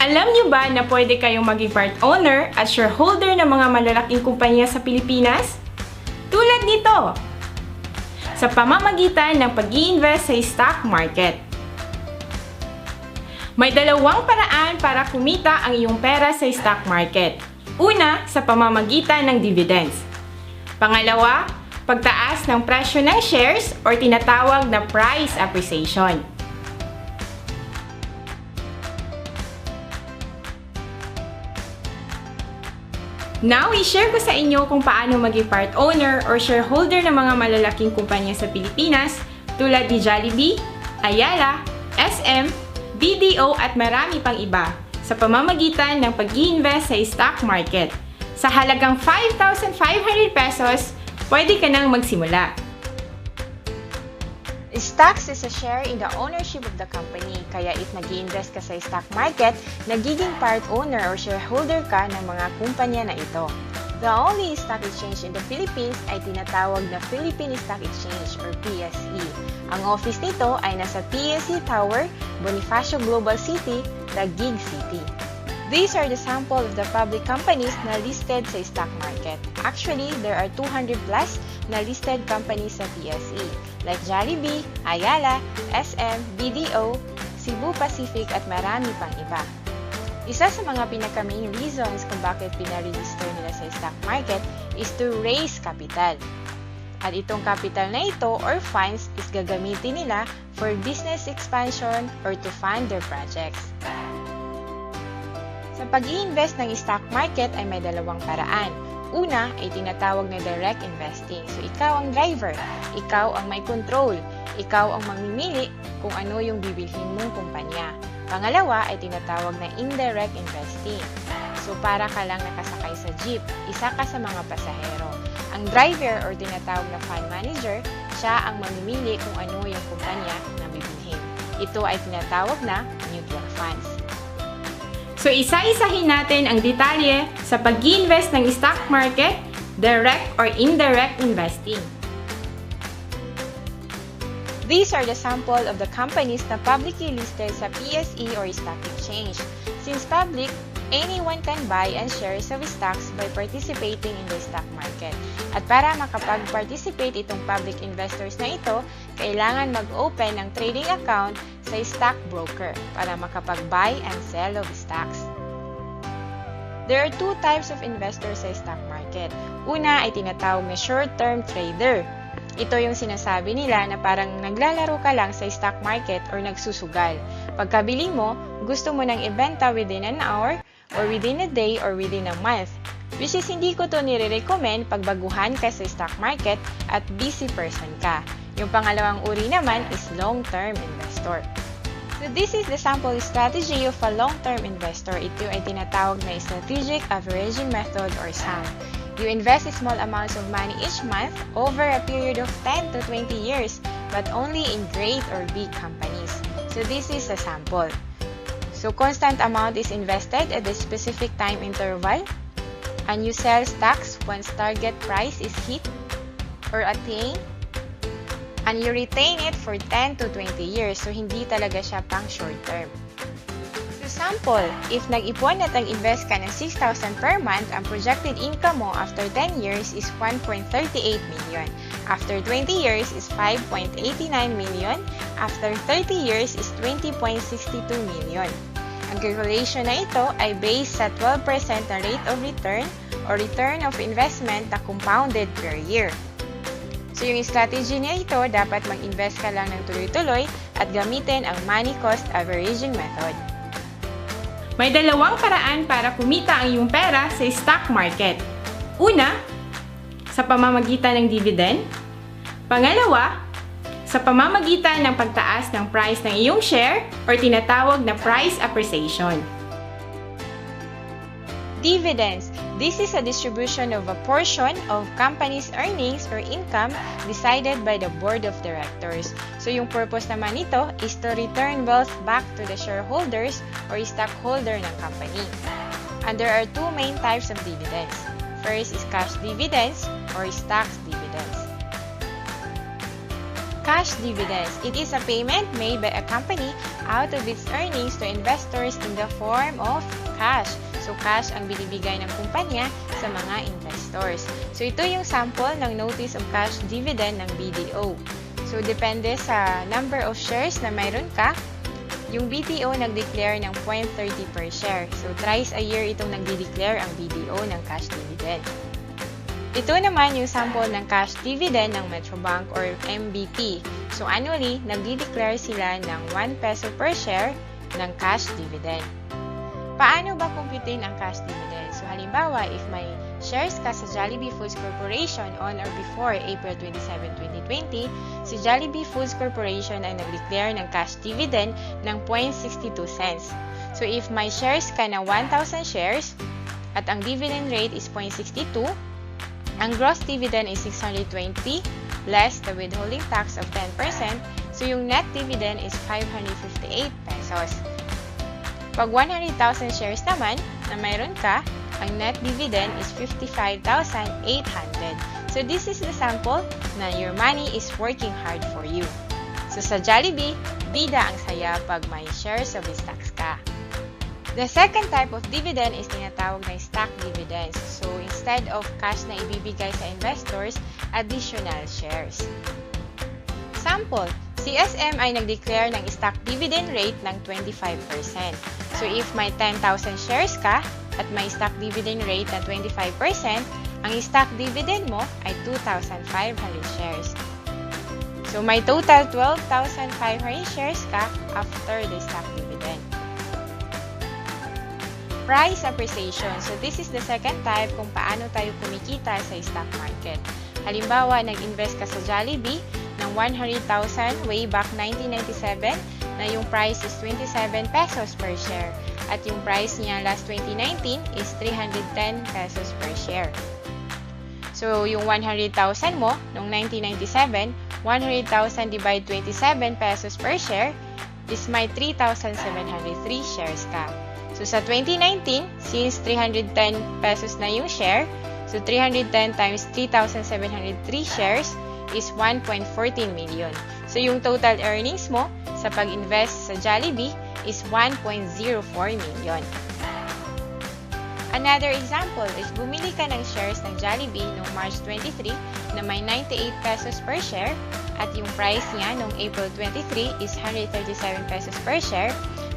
Alam niyo ba na pwede kayong maging part owner at shareholder ng mga malalaking kumpanya sa Pilipinas? Tulad nito, sa pamamagitan ng pag-i-invest sa stock market. May dalawang paraan para kumita ang iyong pera sa stock market. Una, sa pamamagitan ng dividends. Pangalawa, pagtaas ng presyo ng shares or tinatawag na price appreciation. Now, i-share ko sa inyo kung paano maging part owner or shareholder ng mga malalaking kumpanya sa Pilipinas tulad ni Jollibee, Ayala, SM, BDO at marami pang iba sa pamamagitan ng pag-i-invest sa stock market. Sa halagang 5,500 pesos, pwede ka nang magsimula. Stocks is a share in the ownership of the company. Kaya if nag-i-invest ka sa stock market, nagiging part owner or shareholder ka ng mga kumpanya na ito. The only stock exchange in the Philippines ay tinatawag na Philippine Stock Exchange or PSE. Ang office nito ay nasa PSE Tower, Bonifacio Global City, Taguig City. These are the sample of the public companies na listed sa stock market. Actually, there are 200 plus na listed companies sa PSE like Jollibee, Ayala, SM, BDO, Cebu Pacific at marami pang iba. Isa sa mga pinaka-main reasons kung bakit pinaregister nila sa stock market is to raise capital. At itong capital na ito or funds is gagamitin nila for business expansion or to fund their projects. Sa pag-i-invest ng stock market ay may dalawang paraan. Una ay tinatawag na direct investing. So, ikaw ang driver, ikaw ang may control, ikaw ang mamimili kung ano yung bibilhin mong kumpanya. Pangalawa ay tinatawag na indirect investing. So, para ka lang nakasakay sa jeep, isa ka sa mga pasahero. Ang driver or tinatawag na fund manager, siya ang mamimili kung ano yung kumpanya na bibilhin. Ito ay tinatawag na mutual funds. So, isa-isahin natin ang detalye sa pag-i-invest ng stock market, direct or indirect investing. These are the sample of the companies na publicly listed sa PSE or stock exchange. Since public, anyone can buy and shares of stocks by participating in the stock market. At para makapag-participate itong public investors na ito, kailangan mag-open ng trading account sa stockbroker para makapag-buy and sell of stocks. There are two types of investors sa stock market. Una ay tinatawag na short-term trader. Ito yung sinasabi nila na parang naglalaro ka lang sa stock market or nagsusugal. Pagkabili mo, gusto mo nang ibenta within an hour or within a day or within a month. Which is hindi ko to nire-recommend pag baguhan ka sa stock market at busy person ka. Yung pangalawang uri naman is long-term investor. So this is the sample strategy of a long-term investor. Ito ay tinatawag na strategic averaging method or SAM. You invest small amounts of money each month over a period of 10 to 20 years, but only in great or big companies. So this is a sample. So constant amount is invested at a specific time interval, and you sell stocks once target price is hit or attained, and you retain it for 10 to 20 years. So hindi talaga siya pang short term. So sample, if nag-ipon at nag-invest ka ng 6,000 per month, ang projected income mo after 10 years is 1.38 million. After 20 years is 5.89 million. After 30 years is 20.62 million. Ang calculation na ito ay based sa 12% na rate of return or return of investment na compounded per year. So yung strategy na ito, dapat mag-invest ka lang ng tuloy-tuloy at gamitin ang money cost averaging method. May dalawang paraan para kumita ang iyong pera sa stock market. Una, sa pamamagitan ng dividend. Pangalawa, sa pamamagitan ng pagtaas ng price ng iyong share or tinatawag na price appreciation. Dividends. This is a distribution of a portion of company's earnings or income decided by the board of directors. So yung purpose naman nito is to return wealth back to the shareholders or stockholder ng company. And there are two main types of dividends. First is cash dividends or stocks dividends. Cash dividends. It is a payment made by a company out of its earnings to investors in the form of cash. So, cash ang binibigay ng kumpanya sa mga investors. So, ito yung sample ng Notice of Cash Dividend ng BDO. So, depende sa number of shares na mayroon ka, yung BDO nag-declare ng 0.30 per share. So, thrice a year itong nagdi-declare ang BDO ng cash dividend. Ito naman yung sample ng cash dividend ng Metrobank or MBP. So, annually, nagdi-declare sila ng 1 peso per share ng cash dividend. Paano ba kumputin ang cash dividend? So, halimbawa, if may shares ka sa Jollibee Foods Corporation on or before April 27, 2020, si Jollibee Foods Corporation ay nag-declare ng cash dividend ng 0.62 cents. So, if may shares ka na 1,000 shares at ang dividend rate is 0.62, ang gross dividend is 620 less the withholding tax of 10%, so yung net dividend is 558 pesos. Pag 100,000 shares naman na mayroon ka, ang net dividend is 55,800. So this is the sample na your money is working hard for you. So sa Jollibee, bida ang saya pag may shares of stocks ka. The second type of dividend is tinatawag na stock dividends. So, instead of cash na ibibigay sa investors, additional shares. Sample, CSM ay nag-declare ng stock dividend rate ng 25%. So, if may 10,000 shares ka at may stock dividend rate na 25%, ang stock dividend mo ay 2,500 shares. So, may total 12,500 shares ka after the stock dividend. Price appreciation. So, this is the second type kung paano tayo kumikita sa stock market. Halimbawa, nag-invest ka sa Jollibee ng 100,000 way back 1997 na yung price is 27 pesos per share. At yung price niya last 2019 is 310 pesos per share. So, yung 100,000 mo noong 1997, 100,000 divide 27 pesos per share is may 3,703 shares ka. So, sa 2019, since 310 pesos na yung share, so 310 times 3,703 shares is 1.14 million. So, yung total earnings mo sa pag-invest sa Jollibee is 1.04 million. Another example is bumili ka ng shares ng Jollibee noong March 23 na may 98 pesos per share at yung price niya noong April 23 is 137 pesos per share.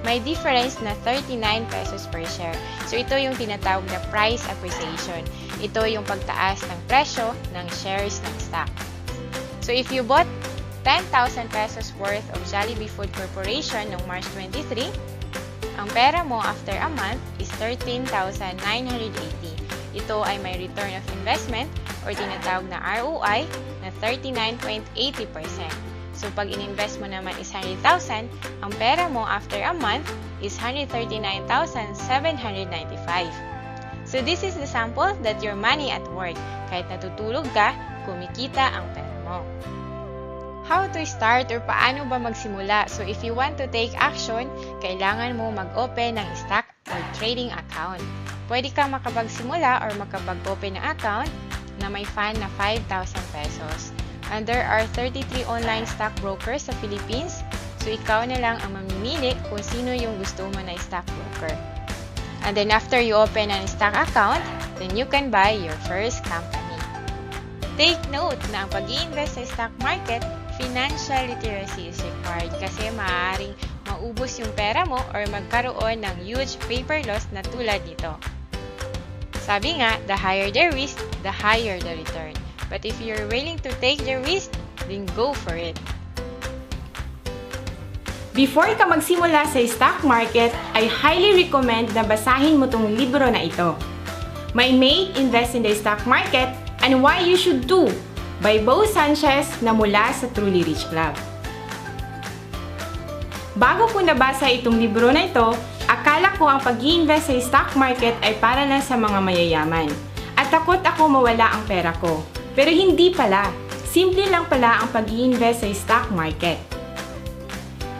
May difference na 39 pesos per share. So, ito yung tinatawag na price appreciation. Ito yung pagtaas ng presyo ng shares ng stock. So, if you bought 10,000 pesos worth of Jollibee Food Corporation noong March 23, ang pera mo after a month is 13,980. Ito ay may return of investment or tinatawag na ROI na 39.80%. So, pag in-invest mo naman is 100,000, ang pera mo after a month is 139,795. So, this is the sample that your money at work. Kahit natutulog ka, kumikita ang pera mo. How to start or paano ba magsimula? So, if you want to take action, kailangan mo mag-open ng stock or trading account. Pwede kang makapagsimula or makapag-open ng account na may fund na 5,000 pesos. And there are 33 online stockbrokers sa Philippines. So, ikaw na lang ang mamimili kung sino yung gusto mo na stockbroker. And then, after you open an stock account, then you can buy your first company. Take note na ang pag-i-invest sa stock market, financial literacy is required kasi maaaring maubos yung pera mo or magkaroon ng huge paper loss na tulad nito. Sabi nga, the higher the risk, the higher the return. But if you're willing to take the risk, then go for it. Before ka magsimula sa stock market, I highly recommend na basahin mo tong libro na ito. My Mate Invest in the Stock Market and Why You Should Do by Bo Sanchez na mula sa Truly Rich Club. Bago ko nabasa itong libro na ito, akala ko ang pag-i-invest sa stock market ay para lang sa mga mayayaman. At takot ako mawala ang pera ko. Pero hindi pala. Simple lang pala ang pag-i-invest sa stock market.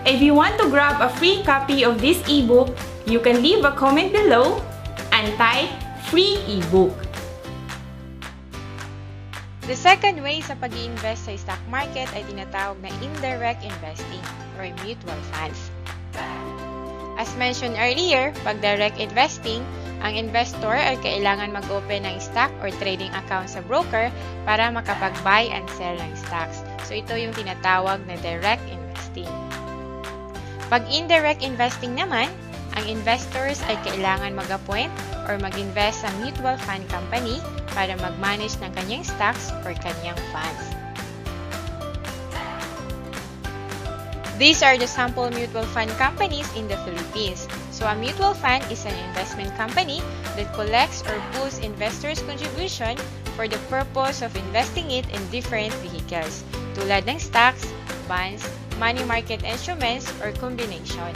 If you want to grab a free copy of this ebook, you can leave a comment below and type free ebook. The second way sa pag-i-invest sa stock market ay tinatawag na indirect investing or mutual funds. As mentioned earlier, pag direct investing, ang investor ay kailangan mag-open ng stock or trading account sa broker para makapag-buy and sell ng stocks. So ito yung tinatawag na direct investing. Pag indirect investing naman, ang investors ay kailangan mag-appoint or mag-invest sa mutual fund company para mag-manage ng kanyang stocks or kanyang funds. These are the sample mutual fund companies in the Philippines. So a mutual fund is an investment company that collects or pools investors' contribution for the purpose of investing it in different vehicles, tulad ng stocks, bonds, money market instruments, or combination.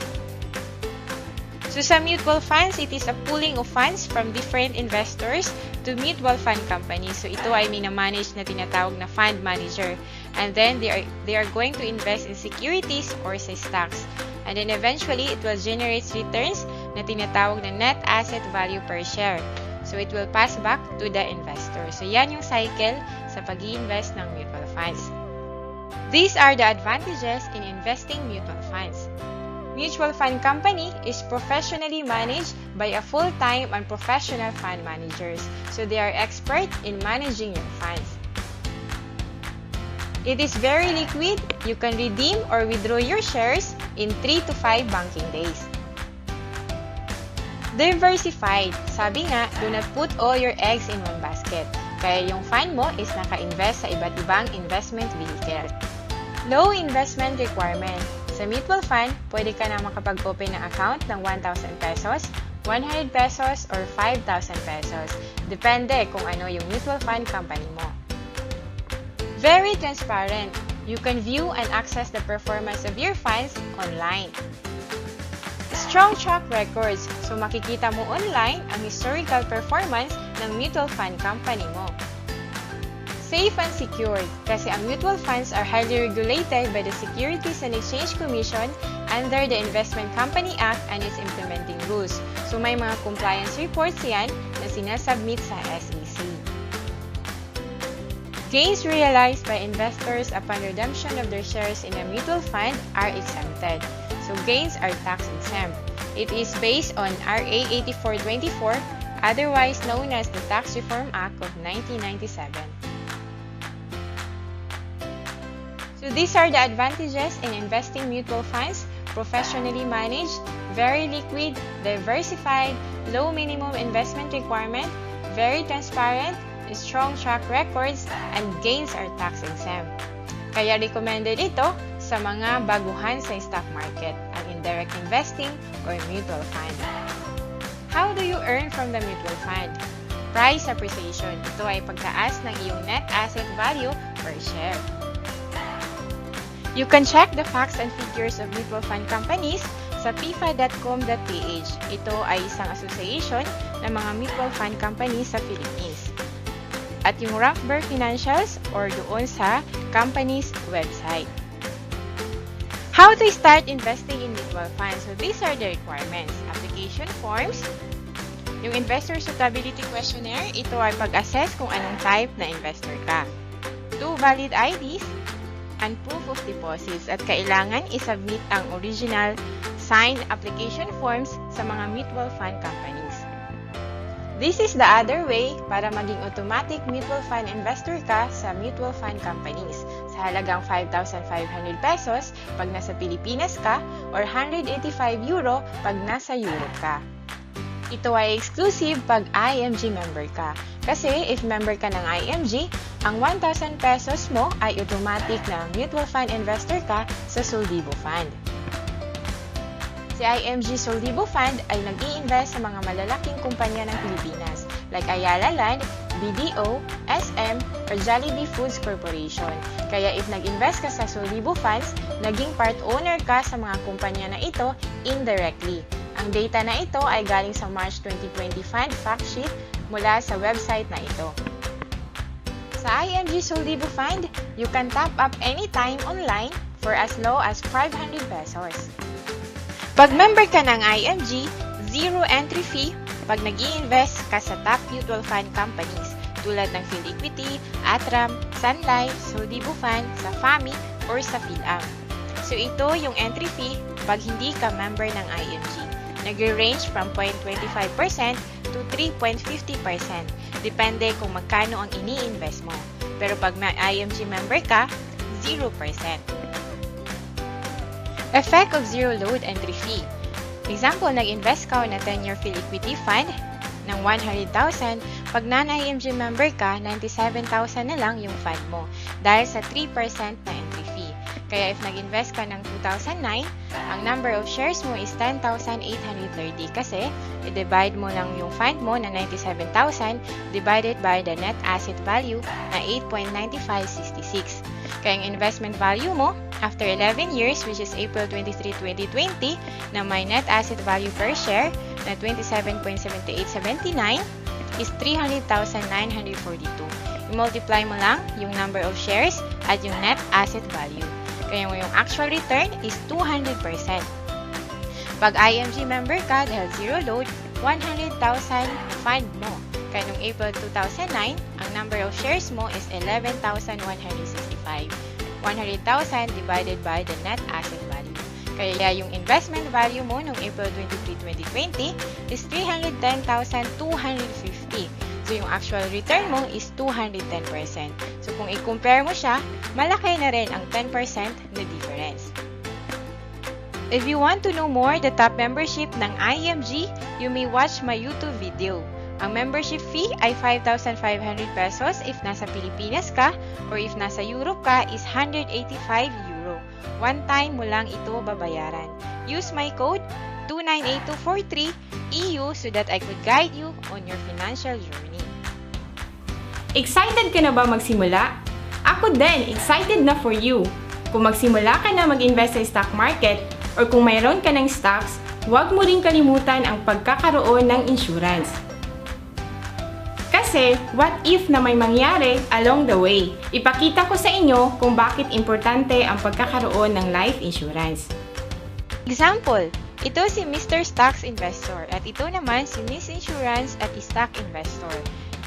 So sa mutual funds, it is a pooling of funds from different investors to mutual fund companies. So ito ay minamanage na tinatawag na fund manager. And then they are going to invest in securities or sa stocks. And then eventually, it will generate returns na tinatawag na net asset value per share. So it will pass back to the investor. So yan yung cycle sa pag-i-invest ng mutual funds. These are the advantages in investing mutual funds. Mutual fund company is professionally managed by a full-time and professional fund managers. So they are expert in managing your funds. It is very liquid. You can redeem or withdraw your shares in 3 to 5 banking days. Diversified. Sabi nga, do not put all your eggs in one basket. Kaya yung fund mo is naka-invest sa iba't ibang investment vehicle. Low investment requirement. Sa mutual fund, pwede ka na makapag-open ng account ng 1,000 pesos, 100 pesos, or 5,000 pesos. Depende kung ano yung mutual fund company mo. Very transparent. You can view and access the performance of your funds online. Strong track records. So makikita mo online ang historical performance ng mutual fund company mo. Safe and secured, kasi ang mutual funds are highly regulated by the Securities and Exchange Commission under the Investment Company Act and its implementing rules. So may mga compliance reports yan na sinasubmit sa SEC. Gains realized by investors upon redemption of their shares in a mutual fund are exempted. So gains are tax exempt. It is based on RA 8424, otherwise known as the Tax Reform Act of 1997. So these are the advantages in investing mutual funds: professionally managed, very liquid, diversified, low minimum investment requirement, very transparent, strong track records, and gains are tax exempt. Kaya recommended ito sa mga baguhan sa stock market, ang indirect investing or mutual fund. How do you earn from the mutual fund? Price appreciation. Ito ay pagtaas ng iyong net asset value per share. You can check the facts and figures of mutual fund companies sa pfa.com.ph. Ito ay isang association ng mga mutual fund companies sa Philippines. At yung Rockberg Financials or doon sa company's website. How to start investing in mutual funds? So these are the requirements. Application forms. Yung investor suitability questionnaire, ito ay pag-assess kung anong type na investor ka. 2 valid IDs and proof of deposits, at kailangan isubmit ang original signed application forms sa mga mutual fund companies. This is the other way para maging automatic mutual fund investor ka sa mutual fund companies sa halagang 5,500 pesos pag nasa Pilipinas ka or 185 euro pag nasa Europe ka. Ito ay exclusive pag IMG member ka. Kasi if member ka ng IMG, ang 1,000 pesos mo ay automatic na mutual fund investor ka sa Soldibo Fund. Si IMG Soldibo Fund ay nag-i-invest sa mga malalaking kumpanya ng Pilipinas like Ayala Land, BDO, SM, or Jollibee Foods Corporation. Kaya if nag-invest ka sa Soldibo Funds, naging part owner ka sa mga kumpanya na ito indirectly. Ang data na ito ay galing sa March 2020 Fund Fact Sheet mula sa website na ito. Sa IMG Soldibo Fund, you can top up anytime online for as low as 500 pesos. Pag member ka ng IMG, zero entry fee pag nag-i-invest ka sa top mutual fund companies. tulad ng PhilEquity, Atram, Sun Life, Sodi Bufan, sa FAMI, or sa PhilAm. So ito yung entry fee pag hindi ka member ng IMG. Nagre-range from 0.25% to 3.50%. Depende kung magkano ang ini-invest mo. Pero pag may IMG member ka, 0%. Effect of zero load entry fee. Example, nag-invest ka na 10-year PhilEquity fund ng 100,000, pag non-IMG member ka, 97,000 na lang yung fund mo dahil sa 3% na entry fee. Kaya if nag-invest ka ng 2009, ang number of shares mo is 10,830 kasi i-divide mo lang yung fund mo na 97,000 divided by the net asset value na 8.9566. Kaya yung investment value mo after 11 years, which is April 23, 2020, na may net asset value per share na 27.7879 is 300,942. I-multiply mo lang yung number of shares at yung net asset value. Kaya yung actual return is 200%. Pag IMG member ka dahil zero load, 100,000 fund mo. Kaya nung April 2009, ang number of shares mo is 11,165. 100,000 divided by the net asset value. Kaya yung investment value mo nung April 23, 2020 is 310,250. So yung actual return mo is 210%. So kung i-compare mo siya, malaki na rin ang 10% na difference. If you want to know more the top membership ng IMG, you may watch my YouTube video. Ang membership fee ay 5,500 pesos if nasa Pilipinas ka, or if nasa Europe ka is 185 euro. One time mo lang ito babayaran. Use my code 298243EU so that I could guide you on your financial journey. Excited ka na ba magsimula? Ako din, excited na for you! Kung magsimula ka na mag-invest sa stock market or kung mayroon ka ng stocks, huwag mo rin kalimutan ang pagkakaroon ng insurance. Kasi, what if na may mangyari along the way? Ipakita ko sa inyo kung bakit importante ang pagkakaroon ng life insurance. Example, ito si Mr. Stocks Investor at ito naman si Miss Insurance at Stock Investor.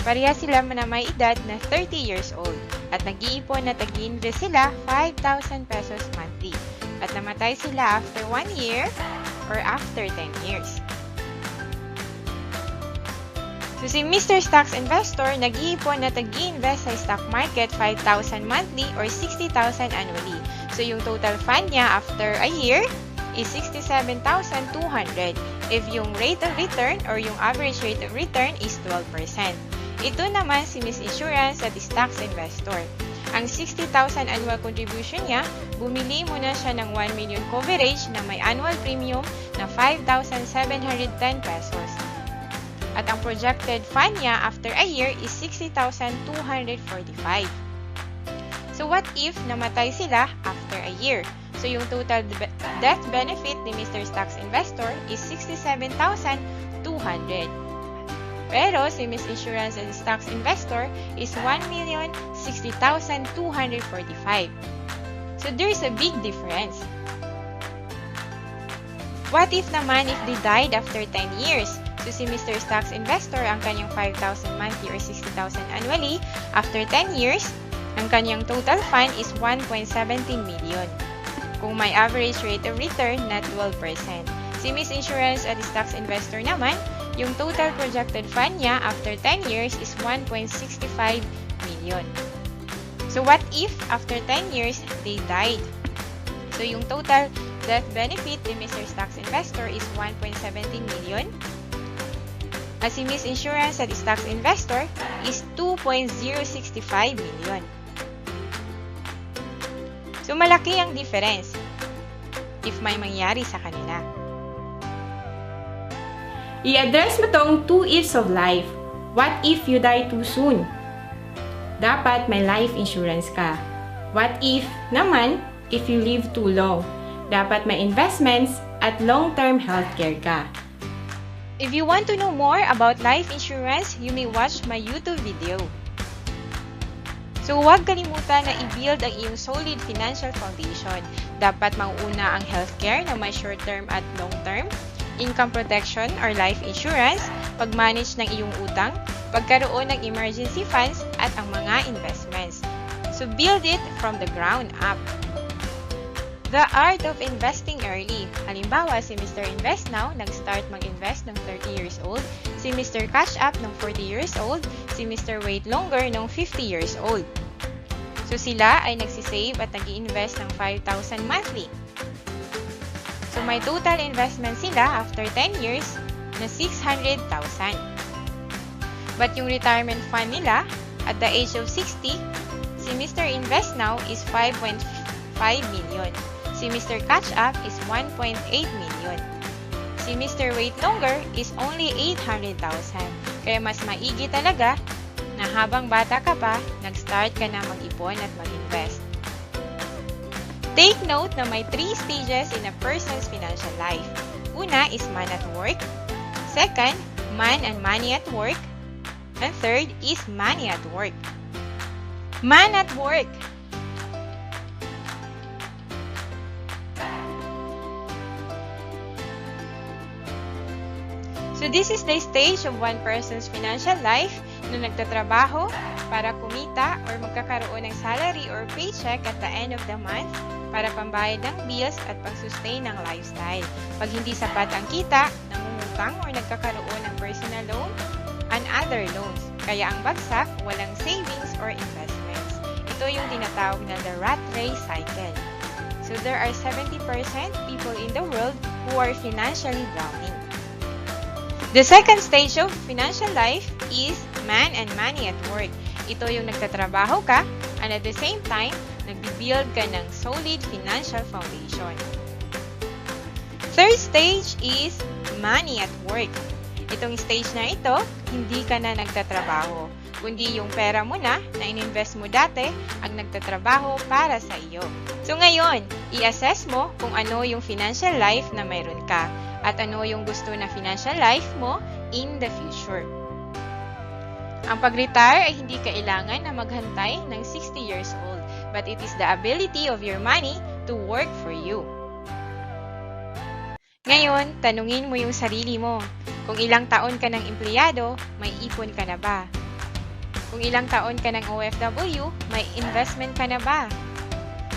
Pareha sila na may edad na 30 years old at nag-iipon na tag-invest sila 5,000 pesos monthly at namatay sila after 1 year or after 10 years. So si Mr. Stocks Investor, nag-iipon na tag-i-invest sa stock market 5,000 monthly or 60,000 annually. So yung total fund niya after a year is 67,200 if yung rate of return or yung average rate of return is 12%. Ito naman si Miss Insurance at Stocks Investor. Ang 60,000 annual contribution niya, bumili muna siya ng 1 million coverage na may annual premium na 5,710 pesos. At ang projected fund niya after a year is 60,245. So what if namatay sila after a year? So yung total death benefit ni Mr. Stocks Investor is 67,200. Pero si Miss Insurance and Stocks Investor is 1,060,245. So there's a big difference. What if naman if they died after 10 years? So si Mr. Stocks Investor, ang kanyang 5,000 monthly or 60,000 annually, after 10 years, ang kanyang total fund is 1.17 million. Kung may average rate of return na 12%. Si Miss Insurance at Stocks Investor naman, yung total projected fund niya after 10 years is 1.65 million. So what if after 10 years, they died? So yung total death benefit ni Mr. Stocks Investor is 1.17 million. At si Miss Insurance at Stocks Investor is 2.065 million. So malaki ang difference if may mangyari sa kanila. I-address mo tong 2 ifs of life. What if you die too soon? Dapat may life insurance ka. What if naman if you live too long? Dapat may investments at long-term healthcare ka. If you want to know more about life insurance, you may watch my YouTube video. So huwag kalimutan na i-build ang iyong solid financial foundation. Dapat mauuna ang healthcare na may short-term at long-term, income protection or life insurance, pag-manage ng iyong utang, pagkaroon ng emergency funds at ang mga investments. So build it from the ground up. The art of investing early. Halimbawa, si Mr. Invest Now, nag-start mag-invest ng 30 years old. Si Mr. Cash Up ng 40 years old. Si Mr. Wait Longer ng 50 years old. So sila ay nagsisave at nag-i-invest ng 5,000 monthly. So may total investment sila after 10 years na 600,000. But yung retirement fund nila at the age of 60, si Mr. Invest Now is 5.5 million. Si Mr. Catch Up is 1.8 million. Si Mr. Wait Longer is only 800,000. Kaya mas maigi talaga na habang bata ka pa, nag-start ka na mag-ipon at mag-invest. Take note na may 3 stages in a person's financial life. Una is man at work. Second, man and money at work. And third is money at work. Man at work. So this is the stage of one person's financial life na nagtatrabaho para kumita or magkakaroon ng salary or paycheck at the end of the month para pambayad ng bills at pang-sustain ng lifestyle. Pag hindi sapat ang kita, nangungutang or nagkakaroon ng personal loan and other loans. Kaya ang bagsak, walang savings or investments. Ito yung tinatawag na the rat race cycle. So there are 70% people in the world who are financially drowning. The second stage of financial life is man and money at work. Ito yung nagtatrabaho ka and at the same time, nagbibuild ka ng solid financial foundation. Third stage is money at work. Itong stage na ito, hindi ka na nagtatrabaho, kundi yung pera mo na ininvest mo dati ang nagtatrabaho para sa iyo. So ngayon, i-assess mo kung ano yung financial life na mayroon ka at ano yung gusto na financial life mo in the future. Ang pag-retire ay hindi kailangan na maghantay ng 60 years old, but it is the ability of your money to work for you. Ngayon, tanungin mo yung sarili mo. Kung ilang taon ka ng empleyado, may ipon ka na ba? Kung ilang taon ka ng OFW, may investment ka na ba?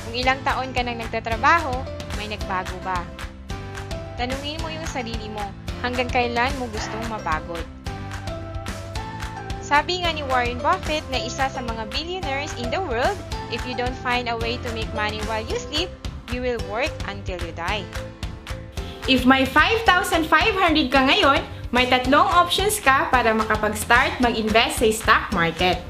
Kung ilang taon ka nang nagtatrabaho, may nagbago ba? Tanungin mo yung sarili mo, hanggang kailan mo gustong mapagod? Sabi nga ni Warren Buffett na isa sa mga billionaires in the world, if you don't find a way to make money while you sleep, you will work until you die. If may 5,500 ka ngayon, may 3 options ka para makapag-start mag-invest sa stock market.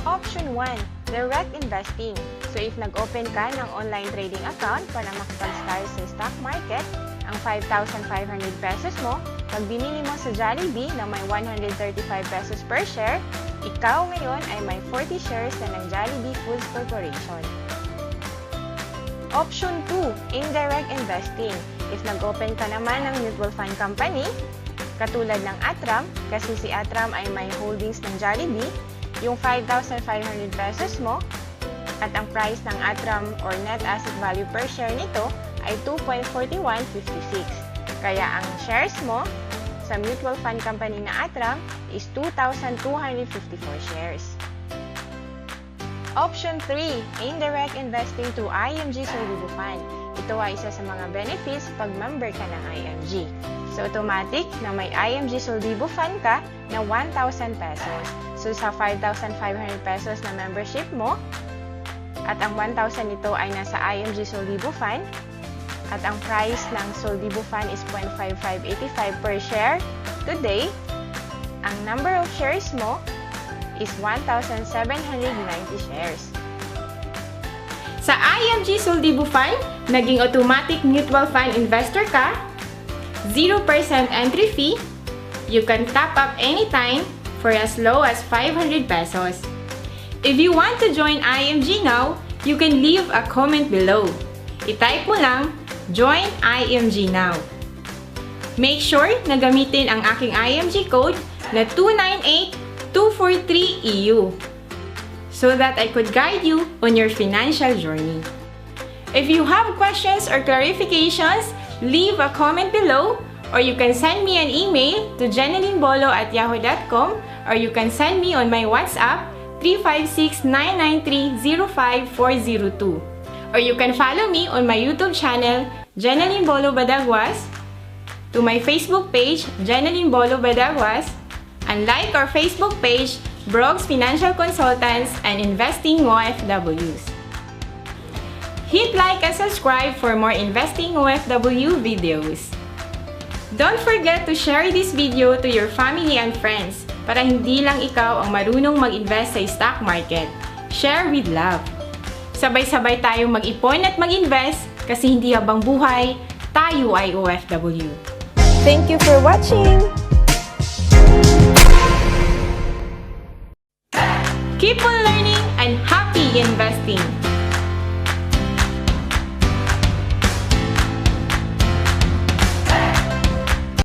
Option 1, direct investing. So if nag-open ka ng online trading account para makapag-start sa stock market, ang 5,500 pesos mo, pag binili mo sa Jollibee na may 135 pesos per share, ikaw ngayon ay may 40 shares na ng Jollibee Foods Corporation. Option 2, indirect investing. If nag-open ka naman ng mutual fund company, katulad ng Atram, kasi si Atram ay may holdings ng Jollibee, yung 5,500 pesos mo at ang price ng Atram or net asset value per share nito ay 2.4156. Kaya ang shares mo sa mutual fund company na Atram is 2,254 shares. Option 3, indirect investing to IMG Solidivo Fund. Ito ay isa sa mga benefits pag member ka ng IMG. So automatic na may IMG Solidivo Fund ka na 1,000 pesos. So sa 5,500 pesos na membership mo, at ang 1,000 nito ay nasa IMG Solidivo Fund, at ang price ng Solidivo Fund is 0.5585 per share today, ang number of shares mo is 1,790 shares. Sa IMG Solidivo Fund, naging automatic mutual fund investor ka, 0% entry fee, you can top up anytime for as low as 500 pesos. If you want to join IMG now, you can leave a comment below. I-type mo lang, Join IMG Now. Make sure na gamitin ang aking IMG code na 298243EU so that I could guide you on your financial journey. If you have questions or clarifications, leave a comment below or you can send me an email to jenelinbolo@yahoo.com, or you can send me on my WhatsApp 356-993-05402. Or you can follow me on my YouTube channel, Jenelyn Bolo Badaguas, to my Facebook page, Jenelyn Bolo Badaguas, and like our Facebook page, Brogs Financial Consultants and Investing OFWs. Hit like and subscribe for more Investing OFW videos. Don't forget to share this video to your family and friends para hindi lang ikaw ang marunong mag-invest sa stock market. Share with love. Sabay-sabay tayong mag-ipon at mag-invest kasi hindi habang buhay, tayo ay OFW. Thank you for watching! Keep on learning and happy investing!